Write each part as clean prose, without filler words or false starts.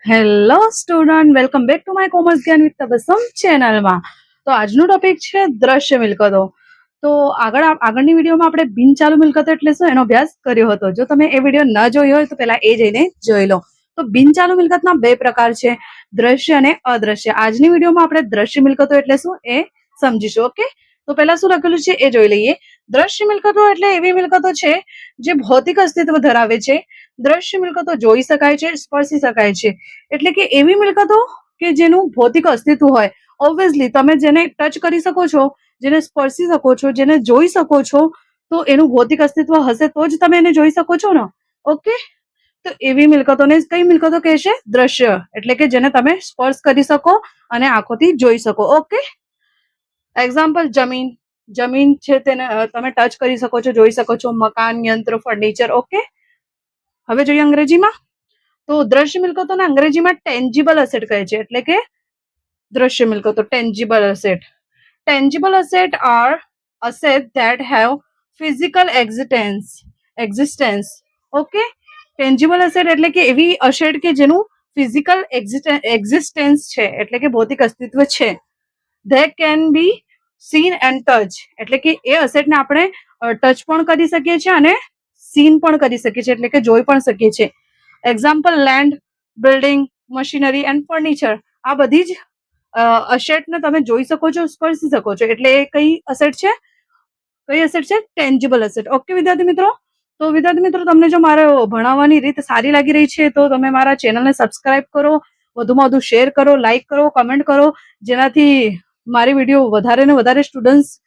Hello student, welcome back to my commerce જ્ઞાન with તબસમ ચેનલમાં. તો આજનું ટોપિક છે દ્રશ્ય મિલકતો. તો આગળની વિડીયોમાં આપણે બિનચાલુ મિલકતો એટલે શું એનો અભ્યાસ કર્યો હતો. જો તમે એ વિડીયો ન જોઈ હોય તો પહેલા એ જઈને જોઈ લો. તો બિનચાલુ મિલકતના બે પ્રકાર છે, દ્રશ્ય અને અદ્રશ્ય. આજની વિડીયોમાં આપણે દ્રશ્ય મિલકતો એટલે શું એ સમજીશું. ઓકે, તો પહેલા શું લખેલું છે એ જોઈ લઈએ. દ્રશ્ય મિલકતો એટલે એવી મિલકતો છે જે ભૌતિક અસ્તિત્વ ધરાવે છે. દ્રશ્ય મિલકતો જોઈ શકાય છે, સ્પર્શી શકાય છે. એટલે કે એવી મિલકતો કે જેનું ભૌતિક અસ્તિત્વ હોય. ઓબ્વિયસલી તમે જેને ટચ કરી શકો છો, જેને સ્પર્શી શકો છો, જેને જોઈ શકો છો, તો એનું ભૌતિક અસ્તિત્વ હશે તો જ તમે એને જોઈ શકો છો ને. ઓકે, તો એવી મિલકતોને કઈ મિલકતો કહેશે? દ્રશ્ય. એટલે કે જેને તમે સ્પર્શ કરી શકો અને આંખોથી જોઈ શકો. ઓકે, એક્ઝામ્પલ જમીન છે, તેને તમે ટચ કરી શકો છો, જોઈ શકો છો. મકાન, યંત્ર, ફર્નિચર. ઓકે, હવે જોઈએ અંગ્રેજીમાં. તો દ્રશ્ય મિલકતોને અંગ્રેજીમાં ટેન્જિબલ એસેટ કહે છે. એટલે કે દ્રશ્ય મિલકતો tangible asset. Tangible asset are assets that have physical existence. Okay, tangible asset એટલે કે એવી અસેટ કે જેનું ફિઝિકલ એક્ઝિસ્ટન્સ છે, એટલે કે ભૌતિક અસ્તિત્વ છે. They can be seen and touch. એટલે કે એ અસેટને આપણે ટચ પણ કરી શકીએ છીએ અને સીન પણ કરી શકીએ છીએ, એટલે કે જોઈ પણ શકીએ છીએ. Example land, building, machinery and furniture. આ બધી જ અસેટને તમે જોઈ શકો છો, સ્પર્શી શકો છો. એટલે એ કઈ અસેટ છે? કઈ અસેટ છે? Tangible asset. ઓકે વિદ્યાર્થી મિત્રો, તો વિદ્યાર્થી મિત્રો તમને જો મારો ભણાવવાની રીત સારી લાગી રહી છે તો તમે મારા ચેનલને સબસ્ક્રાઇબ કરો, વધુમાં વધુ શેર કરો, લાઈક કરો, કમેન્ટ કરો, જેનાથી મારી વિડીયો વધારે ને વધારે સ્ટુડન્ટ્સ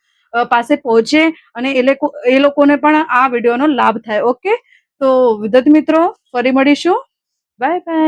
પાસે પહોંચે અને એ લોકોને પણ આ વિડીયોનો લાભ થાય. ઓકે, તો વિદ્યાર્થી મિત્રો ફરી મળીશું. Bye bye.